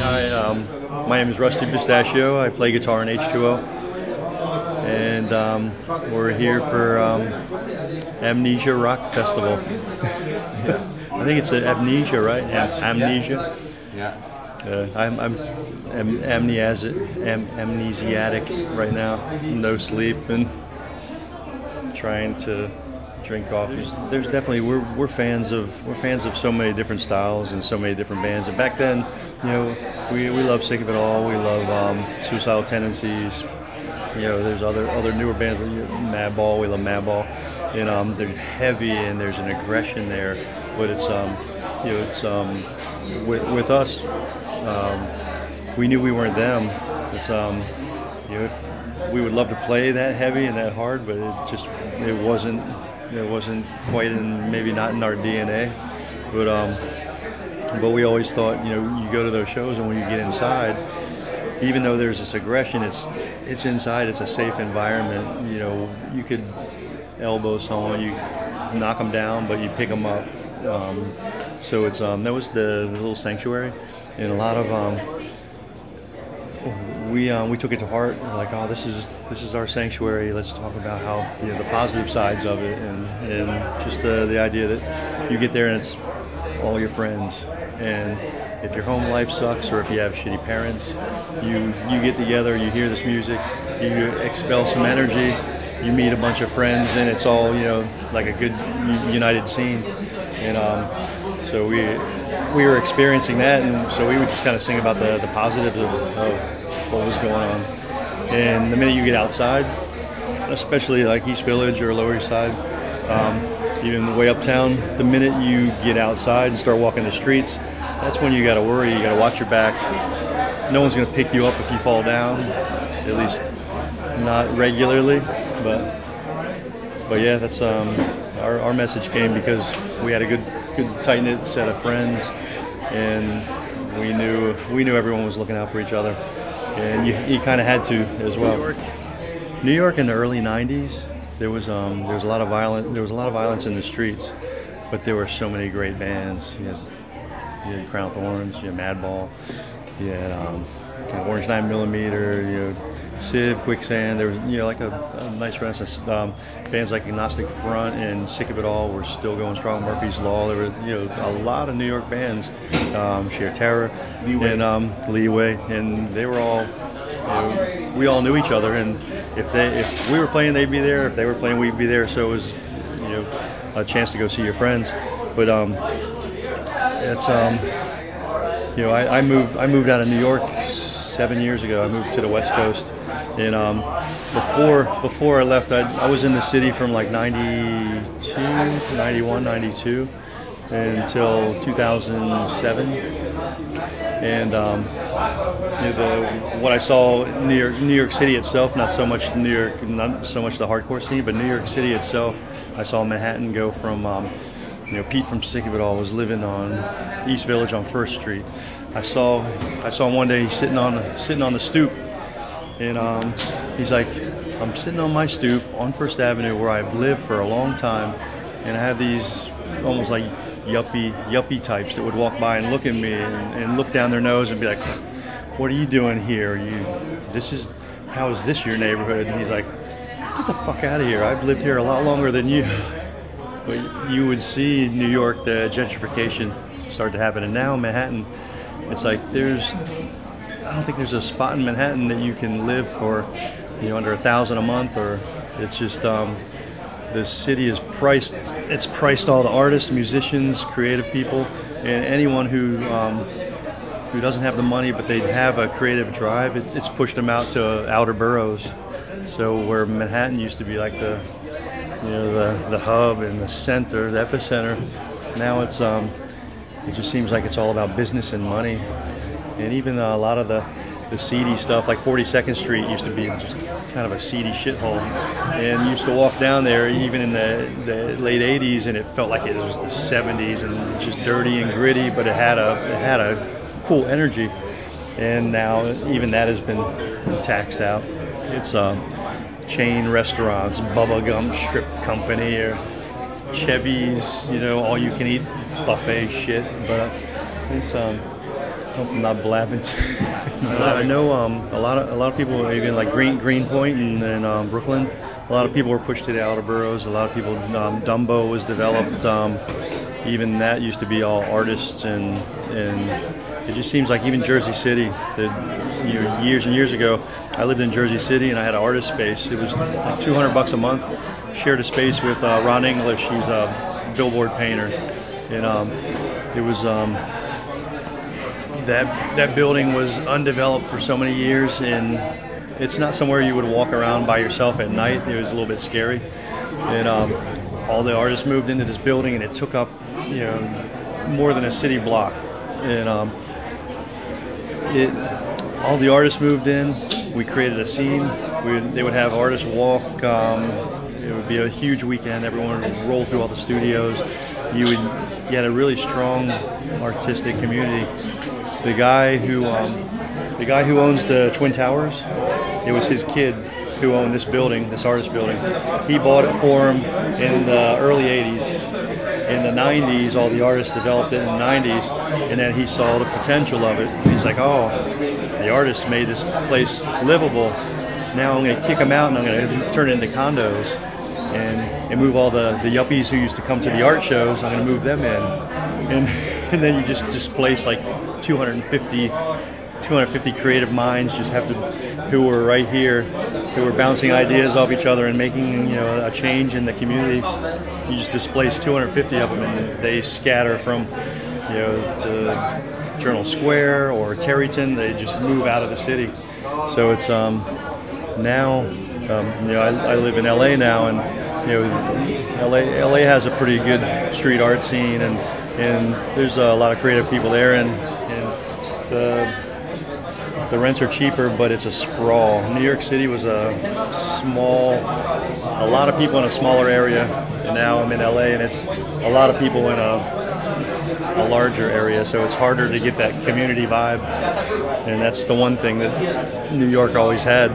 My name is Rusty Pistachio. I play guitar in H20, and we're here for Amnesia Rock Festival. Yeah. I think it's Amnesia, right? Amnesia. Yeah. I'm amnesiatic right now. No sleep and trying to drink coffee. There's definitely we're fans of so many different styles and so many different bands. And back then, we love Sick of It All. We love Suicidal Tendencies. There's other newer bands. Madball. We love Madball. And they're heavy and there's an aggression there. But it's with us. We knew we weren't them. It's we would love to play that heavy and that hard, but it wasn't quite maybe not in our DNA. But we always thought, you go to those shows and when you get inside, even though there's this aggression, it's inside. It's a safe environment. You could elbow someone, you knock them down, but you pick them up. So it's that was the little sanctuary, and a lot of we took it to heart. We're like, oh, this is our sanctuary. Let's talk about how the positive sides of it, and just the idea that you get there and it's all your friends. And if your home life sucks or if you have shitty parents, you get together, you hear this music, you expel some energy, you meet a bunch of friends, and it's all like a good united scene. And so we were experiencing that, and so we would just kind of sing about the positives of what was going on. And the minute you get outside, especially like East Village or Lower East Side, even way uptown, the minute you get outside and start walking the streets, that's when you got to worry. You got to watch your back. No one's going to pick you up if you fall down, at least not regularly. But yeah, that's our message came because we had a good tight-knit set of friends, and we knew everyone was looking out for each other, and you kind of had to as well. New York in the early '90s, there was a lot of violence in the streets, but there were so many great bands. You had Crown Thorns, you had Madball, you had Orange 9mm, Civ, Quicksand. There was like a nice renaissance. Bands like Agnostic Front and Sick of It All were still going strong. Murphy's Law. There were a lot of New York bands. Sheer Terror and Leeway, and they were all. We all knew each other, and if we were playing, they'd be there. If they were playing, we'd be there. So it was a chance to go see your friends. But it's I moved out of New York 7 years ago. I moved to the West Coast, and before I left, I was in the city from like 92, 91, 92 until 2007, and what I saw in New York City itself, not so much the hardcore scene, but New York City itself. I saw Manhattan go from Pete from Sick of It All was living on East Village on First Street. I saw him one day sitting on the stoop, and he's like, I'm sitting on my stoop on First Avenue where I've lived for a long time, and I have these almost like yuppie types that would walk by and look at me and look down their nose and be like, what are you doing here? How is this your neighborhood? And he's like, get the fuck out of here. I've lived here a lot longer than you. But you would see New York, the gentrification start to happen, and now Manhattan, it's like I don't think there's a spot in Manhattan that you can live for under $1,000 a month, or it's just the city is priced. It's priced all the artists, musicians, creative people, and anyone who doesn't have the money but they have a creative drive. It's pushed them out to outer boroughs. So where Manhattan used to be like the hub and the center, the epicenter, now it just seems like it's all about business and money. And even a lot of the seedy stuff, like 42nd Street used to be just kind of a seedy shithole. And you used to walk down there even in the late 80s and it felt like it was the 70s and just dirty and gritty, but it had a cool energy. And now even that has been taxed out. It's chain restaurants, Bubba Gum Strip Company, or Chevy's, all you can eat buffet shit. But Hope I'm not blabbing. I know a lot of people, even like Greenpoint and Brooklyn. A lot of people were pushed to the outer boroughs. A lot of people, Dumbo was developed. Even that used to be all artists, and it just seems like even Jersey City, years and years ago, I lived in Jersey City and I had an artist space. It was like $200 a month. Shared a space with Ron English. He's a billboard painter, and it was that building was undeveloped for so many years, and it's not somewhere you would walk around by yourself at night. It was a little bit scary, and all the artists moved into this building, and it took up more than a city block, and all the artists moved in. We created a scene. They would have artists walk. It would be a huge weekend. Everyone would roll through all the studios. You had a really strong artistic community. The guy who owns the Twin Towers, it was his kid who owned this building, this artist building. He bought it for him in the early 80s. In the 90s, all the artists developed it in the 90s, and then he saw the potential of it. He's like, oh, the artists made this place livable. Now I'm going to kick them out and I'm going to turn it into condos and move all the yuppies who used to come to the art shows. I'm going to move them in. And then you just displace like 250 creative minds who were right here, who were bouncing ideas off each other and making a change in the community. You just displace 250 of them, and they scatter from to Journal Square or Tarryton. They just move out of the city. So it's now I live in LA now, and LA has a pretty good street art scene, and there's a lot of creative people there, and the rents are cheaper, but it's a sprawl. New York City was a lot of people in a smaller area, and now I'm in LA, and it's a lot of people in a larger area, so it's harder to get that community vibe, and that's the one thing that New York always had.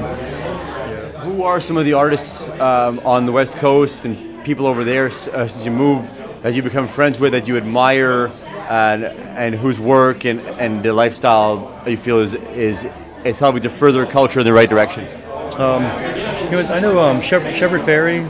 Who are some of the artists on the West Coast and people over there since you moved that you become friends with, that you admire, and whose work and their lifestyle you feel is helping to further culture in the right direction? I know Shepard Fairey.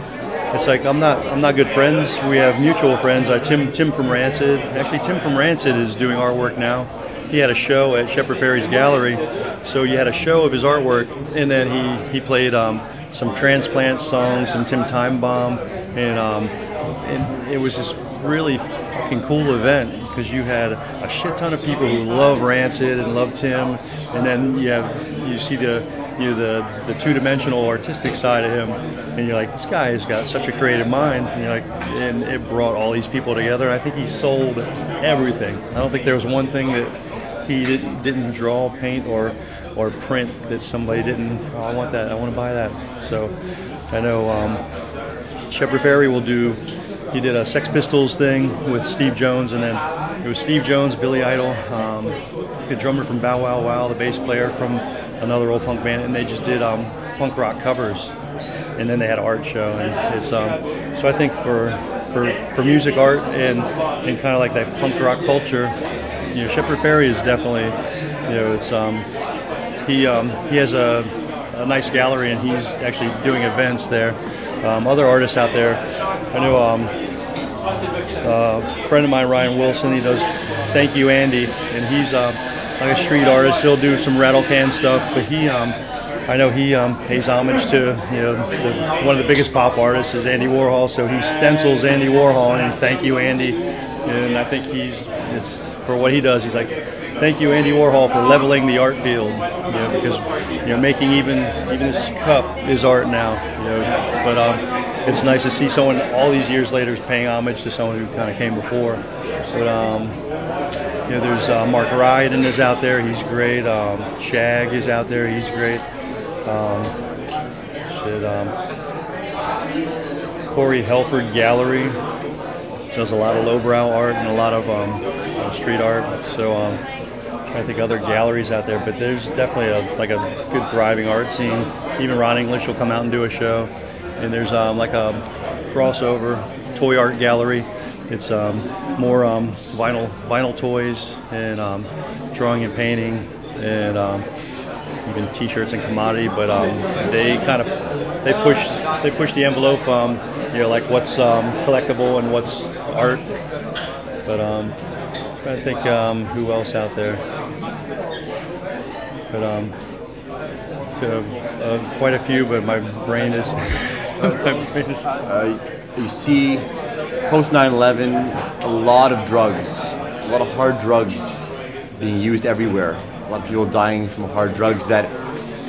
It's like I'm not good friends. We have mutual friends. Tim from Rancid. Actually, Tim from Rancid is doing artwork now. He had a show at Shepard Fairey's gallery, so you had a show of his artwork, and then he played some Transplant songs, some Tim Time Bomb, and it was this really fucking cool event because you had a shit ton of people who love Rancid and love Tim, and then you see the two-dimensional artistic side of him, and you're like, this guy has got such a creative mind, and you're like, and it brought all these people together. I think he sold everything. I don't think there was one thing that he didn't draw, paint, or print that somebody didn't. Oh, I want that. I want to buy that. So I know Shepard Fairey will do. He did a Sex Pistols thing with Steve Jones, and then it was Steve Jones, Billy Idol, the drummer from Bow Wow Wow, the bass player from another old punk band, and they just did punk rock covers, and then they had an art show, and it's so I think for music art and kind of like that punk rock culture, Shepard Fairey is definitely, it's he has a nice gallery, and he's actually doing events there. Other artists out there, I know a friend of mine, Ryan Wilson, he does Thank You Andy, and he's like a street artist. He'll do some rattle can stuff, but I know he pays homage to one of the biggest pop artists is Andy Warhol, so he stencils Andy Warhol and he's Thank You Andy, and I think it's for what he does. He's like, thank you Andy Warhol for leveling the art field, because making even this cup is art now, but it's nice to see someone all these years later is paying homage to someone who kind of came before. But there's Mark Ryden is out there, he's great. Shag is out there, he's great. Corey Helford Gallery does a lot of lowbrow art and a lot of street art. So I think other galleries out there, but there's definitely a good thriving art scene. Even Ron English will come out and do a show. And there's like a crossover toy art gallery it's more vinyl toys and drawing and painting and even T-shirts and commodity. But they push the envelope. Like what's collectible and what's art. But I think who else out there? But quite a few. But my brain is. You see, post 9/11, a lot of drugs, a lot of hard drugs being used everywhere. A lot of people dying from hard drugs that,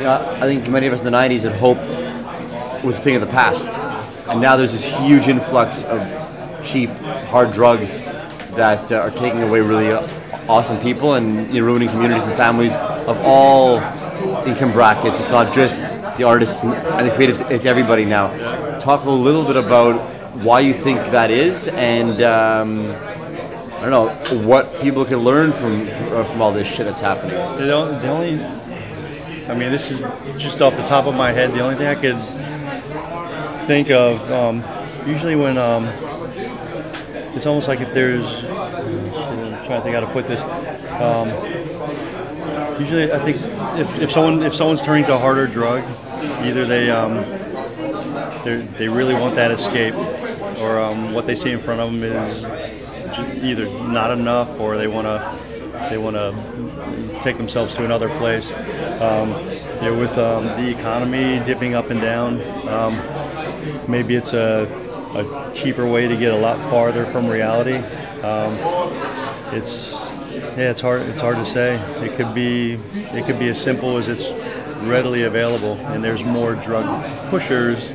I think many of us in the 90s had hoped was a thing of the past. And now there's this huge influx of cheap, hard drugs that are taking away really awesome people and ruining communities and families of all income brackets. It's not just the artists and the creatives, it's everybody now. Talk a little bit about why you think that is, and I don't know, what people can learn from all this shit that's happening. The only, I mean, this is just off the top of my head, the only thing I could think of, usually when, it's almost like if there's, I'm trying to think how to put this, usually I think if someone's turning to a harder drug, either they really want that escape, or what they see in front of them is either not enough, or they want to take themselves to another place. With the economy dipping up and down, maybe it's a cheaper way to get a lot farther from reality. It's hard to say. It could be as simple as it's readily available, and there's more drug pushers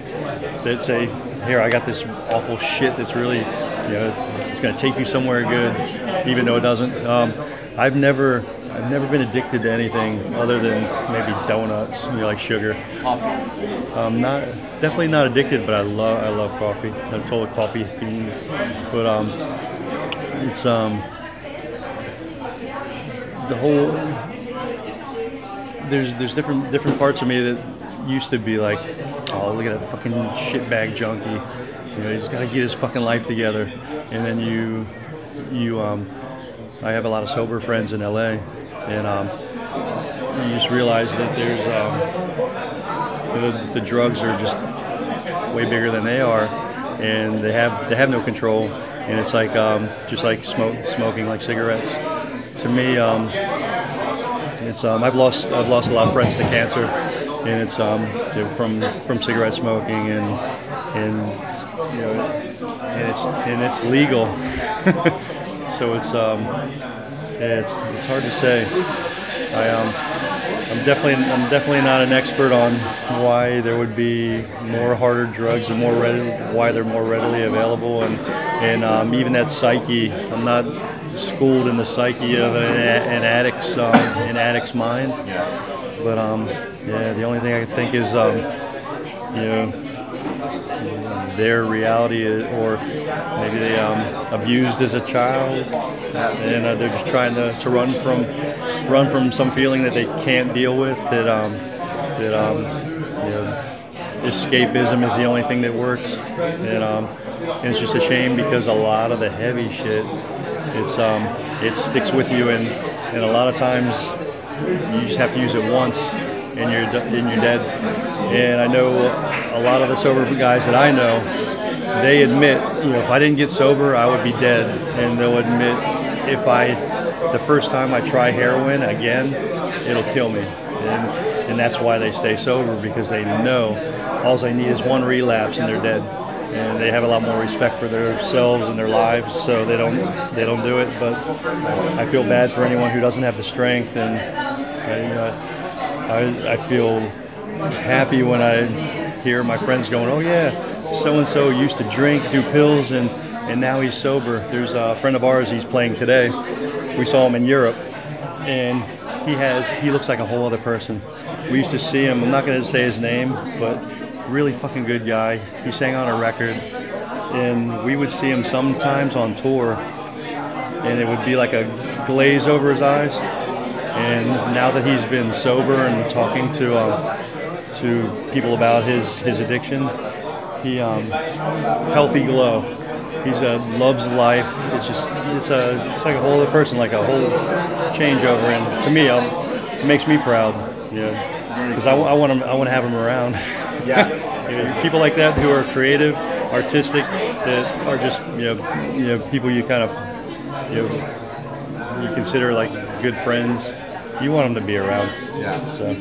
that say, here, I got this awful shit that's really, it's going to take you somewhere good, even though it doesn't. I've never been addicted to anything other than maybe donuts, like sugar. Coffee. Definitely not addicted, but I love coffee. I'm total coffee fiend. But it's the whole. There's different parts of me that used to be like, oh, look at that fucking shitbag junkie. He's got to get his fucking life together. And then I have a lot of sober friends in LA, and you just realize that there's the drugs are just way bigger than they are, and they have no control. And it's like just like smoking like cigarettes. To me, it's I've lost a lot of friends to cancer, and it's from cigarette smoking, and it's legal. So it's hard to say. I'm definitely not an expert on why there would be more harder drugs and why they're more readily available, and even that psyche. I'm not schooled in the psyche of an addict's mind. But the only thing I can think is their reality is, or maybe they abused as a child, and they're just trying to run from some feeling that they can't deal with. Escapism is the only thing that works, and it's just a shame because a lot of the heavy shit, it sticks with you, and a lot of times you just have to use it once, and you're dead. And I know a lot of the sober guys that I know, they admit, if I didn't get sober, I would be dead. And they'll admit, the first time I try heroin again, it'll kill me. And that's why they stay sober, because they know all they need is one relapse and they're dead. And they have a lot more respect for themselves and their lives, so they don't do it. But I feel bad for anyone who doesn't have the strength, and I feel happy when I hear my friends going, oh yeah, so-and-so used to drink, do pills, and now he's sober. There's a friend of ours, he's playing today. We saw him in Europe, and he looks like a whole other person. We used to see him, I'm not going to say his name, but really fucking good guy. He sang on a record, and we would see him sometimes on tour, and it would be like a glaze over his eyes. And now that he's been sober and talking to people about his addiction, he healthy glow. loves life. It's like a whole other person, like a whole changeover. And to me, it makes me proud. Because I want to have him around. Yeah. People like that who are creative, artistic, that are just people you kind of you consider like good friends. You want them to be around. Yeah. So.